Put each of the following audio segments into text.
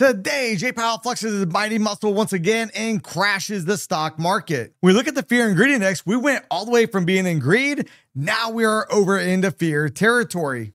Today, Jay Powell flexes his mighty muscle once again and crashes the stock market. We look at the fear and greed index. We went all the way from being in greed. Now we are over into fear territory.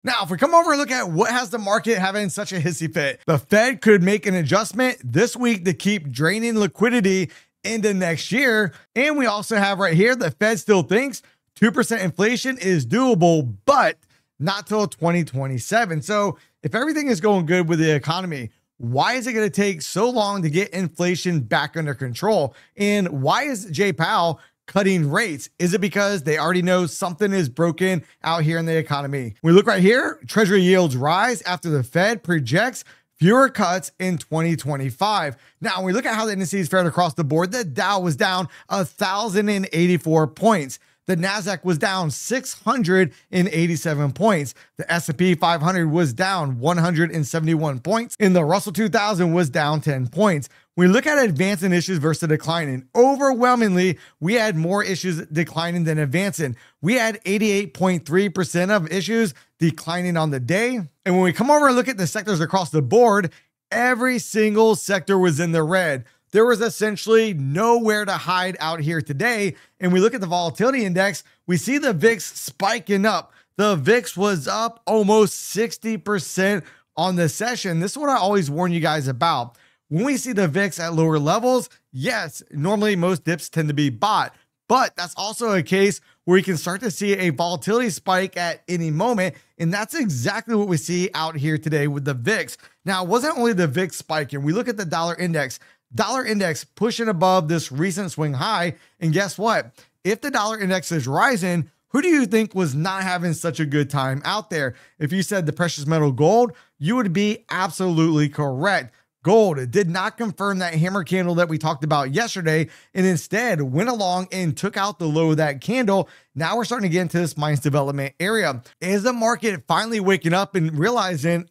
Now, if we come over and look at what has the market having such a hissy fit, the Fed could make an adjustment this week to keep draining liquidity into next year. And we also have right here, the Fed still thinks 2% inflation is doable, but not till 2027. So if everything is going good with the economy, why is it going to take so long to get inflation back under control? And why is Jay Powell cutting rates? Is it because they already know something is broken out here in the economy? We look right here, Treasury yields rise after the Fed projects fewer cuts in 2025. Now, when we look at how the indices fared across the board, the Dow was down 1,084 points. The NASDAQ was down 687 points. The S&P 500 was down 171 points. And the Russell 2000 was down 10 points. When we look at advancing issues versus declining, overwhelmingly, we had more issues declining than advancing. We had 88.3% of issues declining on the day. And when we come over and look at the sectors across the board, every single sector was in the red. There was essentially nowhere to hide out here today. And we look at the volatility index, we see the VIX spiking up. The VIX was up almost 60% on the session. This is what I always warn you guys about. When we see the VIX at lower levels, yes, normally most dips tend to be bought, but that's also a case where you can start to see a volatility spike at any moment. And that's exactly what we see out here today with the VIX. Now, it wasn't only the VIX spiking. We look at the dollar index. Dollar index pushing above this recent swing high. And guess what? If the dollar index is rising, who do you think was not having such a good time out there? If you said the precious metal gold, you would be absolutely correct. Gold did not confirm that hammer candle that we talked about yesterday, and instead went along and took out the low of that candle. Now we're starting to get into this minds development area. Is the market finally waking up and realizing,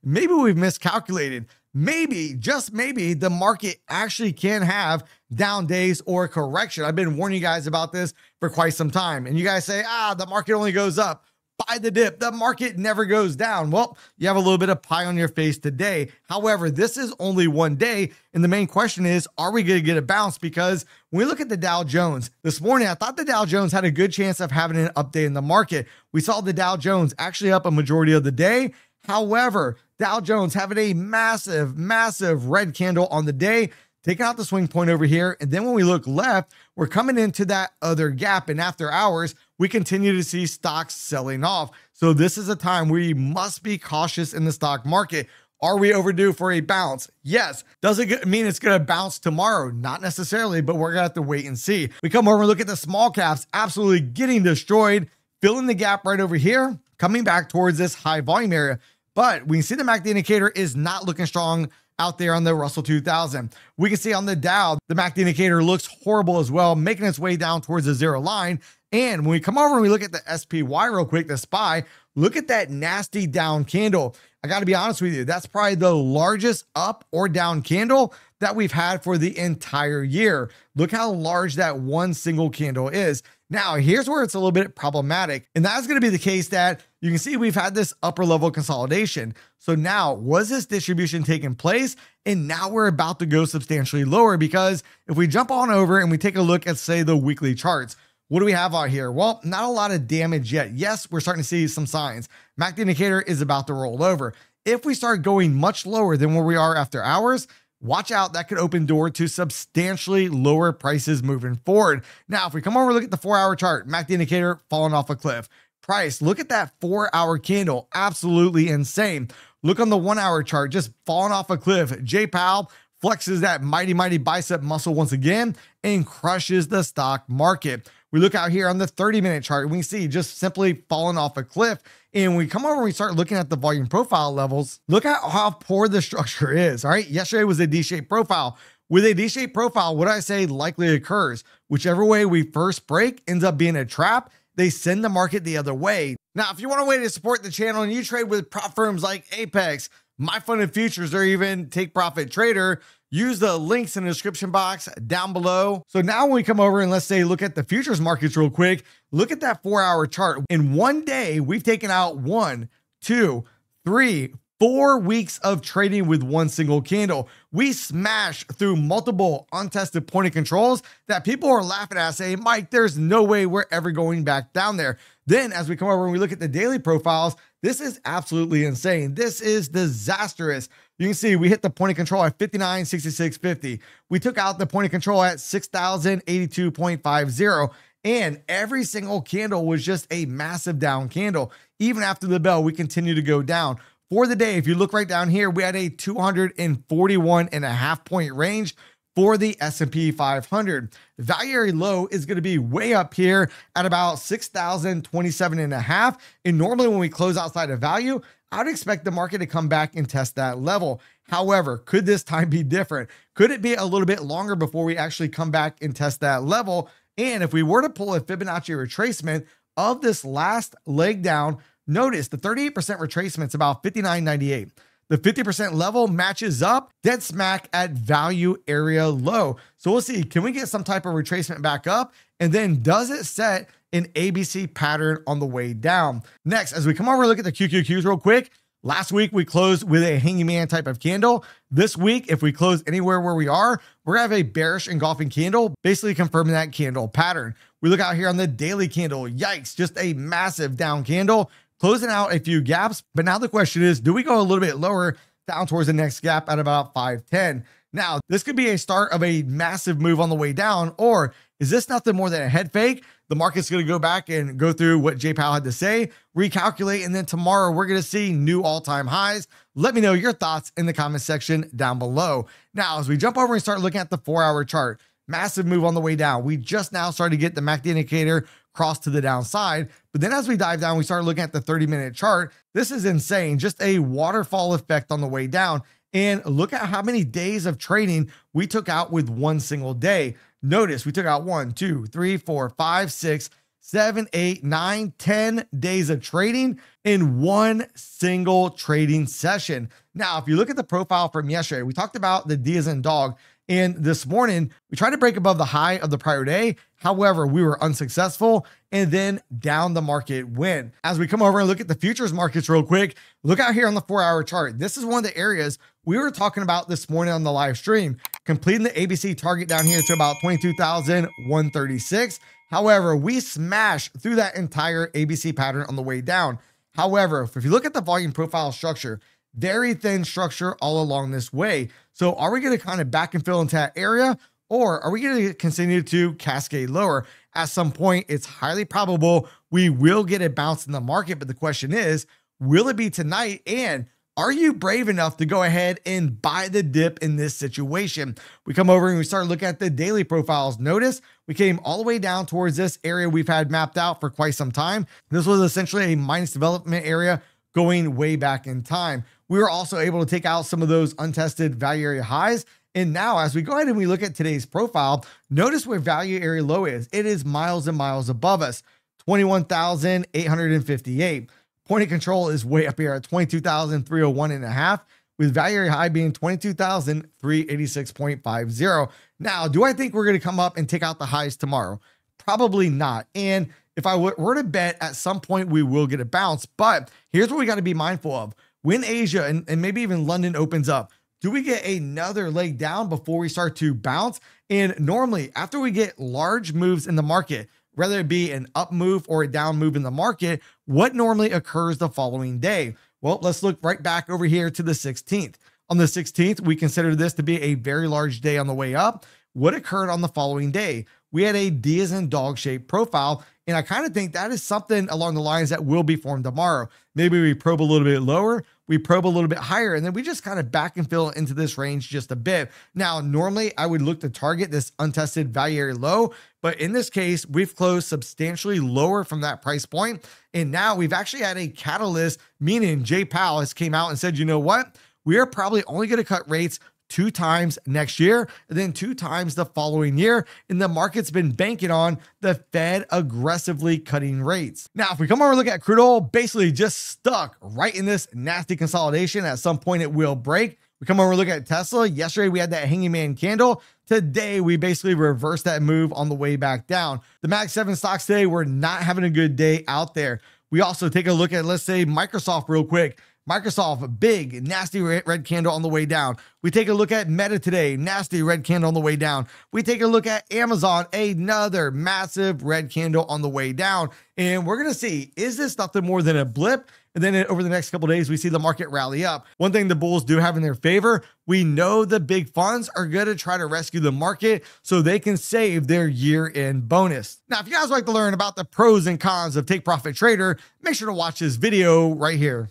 maybe we've miscalculated? Maybe, just maybe, the market actually can have down days or a correction. I've been warning you guys about this for quite some time. And you guys say, the market only goes up. Buy the dip. The market never goes down. Well, you have a little bit of pie on your face today. However, this is only one day. And the main question is, are we going to get a bounce? Because when we look at the Dow Jones this morning, I thought the Dow Jones had a good chance of having an update in the market. We saw the Dow Jones actually up a majority of the day. However, Dow Jones having a massive, massive red candle on the day, taking out the swing point over here. And then when we look left, we're coming into that other gap. And after hours, we continue to see stocks selling off. So this is a time where you must be cautious in the stock market. Are we overdue for a bounce? Yes. Does it mean it's going to bounce tomorrow? Not necessarily, but we're going to have to wait and see. We come over and look at the small caps absolutely getting destroyed, filling the gap right over here, coming back towards this high volume area. But we can see the MACD indicator is not looking strong out there on the Russell 2000. We can see on the Dow, the MACD indicator looks horrible as well, making its way down towards the zero line. And when we come over and we look at the SPY real quick, the SPY, look at that nasty down candle. I got to be honest with you, that's probably the largest up or down candle that we've had for the entire year. Look how large that one single candle is. Now, here's where it's a little bit problematic. And that's going to be the case that you can see we've had this upper level consolidation. So now, was this distribution taking place? And now we're about to go substantially lower, because if we jump on over and we take a look at, say, the weekly charts, what do we have out here? Well, not a lot of damage yet. Yes, we're starting to see some signs. MACD indicator is about to roll over. If we start going much lower than where we are after hours, watch out, that could open door to substantially lower prices moving forward. Now, if we come over and look at the 4-hour chart, MACD indicator falling off a cliff. Price, look at that 4-hour candle, absolutely insane. Look on the 1-hour chart, just falling off a cliff. Jay Powell flexes that mighty, mighty bicep muscle once again and crushes the stock market. We look out here on the 30-minute chart, and we see just simply falling off a cliff. And we come over and we start looking at the volume profile levels. Look at how poor the structure is. All right. Yesterday was a D-shaped profile. With a D-shaped profile, what I say likely occurs. Whichever way we first break ends up being a trap. They send the market the other way. Now, if you want a way to support the channel and you trade with prop firms like Apex, My Funded Futures, or even Take Profit Trader, use the links in the description box down below. So now when we come over and let's say look at the futures markets real quick, look at that 4-hour chart. In one day, we've taken out 1, 2, 3, 4 weeks of trading with one single candle. We smashed through multiple untested point of controls that people are laughing at, saying, Mike, there's no way we're ever going back down there. Then as we come over and we look at the daily profiles, this is absolutely insane. This is disastrous. You can see we hit the point of control at 59.6650. We took out the point of control at 6,082.50. And every single candle was just a massive down candle. Even after the bell, we continue to go down. For the day, if you look right down here, we had a 241.5 point range for the S&P 500. The value area low is going to be way up here at about 6,027.5. And normally when we close outside of value, I'd expect the market to come back and test that level. However, could this time be different? Could it be a little bit longer before we actually come back and test that level? And if we were to pull a Fibonacci retracement of this last leg down, notice the 38% retracement is about 59.98. The 50% level matches up dead smack at value area low. So we'll see, can we get some type of retracement back up? And then does it set an ABC pattern on the way down? Next, as we come over and look at the QQQs real quick, last week we closed with a hanging man type of candle. This week, if we close anywhere where we are, we're gonna have a bearish engulfing candle, basically confirming that candle pattern. We look out here on the daily candle, yikes, just a massive down candle, closing out a few gaps. But now the question is, do we go a little bit lower down towards the next gap at about 510? Now, this could be a start of a massive move on the way down, or is this nothing more than a head fake? The market's going to go back and go through what Jay Powell had to say, recalculate, and then tomorrow we're going to see new all-time highs. Let me know your thoughts in the comment section down below. Now, as we jump over and start looking at the 4-hour chart, massive move on the way down. We just now started to get the MACD indicator cross to the downside. But then as we dive down, we start looking at the 30-minute chart. This is insane. Just a waterfall effect on the way down. And look at how many days of trading we took out with one single day. Notice we took out 1, 2, 3, 4, 5, 6, 7, 8, 9, 10 days of trading in one single trading session. Now, if you look at the profile from yesterday, we talked about the D as in dog. And this morning, we tried to break above the high of the prior day. However, we were unsuccessful, and then down the market went. As we come over and look at the futures markets real quick, look out here on the 4-hour chart. This is one of the areas we were talking about this morning on the live stream, completing the ABC target down here to about 22,136. However, we smashed through that entire ABC pattern on the way down. However, if you look at the volume profile structure, very thin structure all along this way. So are we going to kind of back and fill into that area, or are we going to continue to cascade lower? At some point, it's highly probable we will get a bounce in the market. But the question is, will it be tonight? And are you brave enough to go ahead and buy the dip in this situation? We come over and we start looking at the daily profiles. Notice we came all the way down towards this area we've had mapped out for quite some time. This was essentially a minus development area going way back in time. We were also able to take out some of those untested value area highs. And now as we go ahead and we look at today's profile, notice where value area low is. It is miles and miles above us, 21,858. Point of control is way up here at 22,301.5, with value area high being 22,386.50. Now, do I think we're going to come up and take out the highs tomorrow? Probably not. And if I were to bet, at some point we will get a bounce. But here's what we got to be mindful of. When Asia and maybe even London opens up, do we get another leg down before we start to bounce? And normally, after we get large moves in the market, whether it be an up move or a down move in the market, what normally occurs the following day? Well, let's look right back over here to the 16th. On the 16th, we consider this to be a very large day on the way up. What occurred on the following day? We had a D as in dog shaped profile. And I kind of think that is something along the lines that will be formed tomorrow. Maybe we probe a little bit lower, we probe a little bit higher, and then we just kind of back and fill into this range just a bit. Now, normally I would look to target this untested value area low, but in this case, we've closed substantially lower from that price point. And now we've actually had a catalyst, meaning Jay Powell has came out and said, you know what? We are probably only going to cut rates 2 times next year, and then 2 times the following year. And the market's been banking on the Fed aggressively cutting rates. Now, if we come over and look at crude oil, basically just stuck right in this nasty consolidation. At some point, it will break. We come over and look at Tesla. Yesterday, we had that hanging man candle. Today, we basically reversed that move on the way back down. The Max 7 stocks today were not having a good day out there. We also take a look at, let's say, Microsoft real quick. Microsoft, big, nasty red candle on the way down. We take a look at Meta today, nasty red candle on the way down. We take a look at Amazon, another massive red candle on the way down. And we're going to see, is this nothing more than a blip? And then over the next couple of days, we see the market rally up. One thing the bulls do have in their favor, we know the big funds are going to try to rescue the market so they can save their year-end bonus. Now, if you guys like to learn about the pros and cons of Take Profit Trader, make sure to watch this video right here.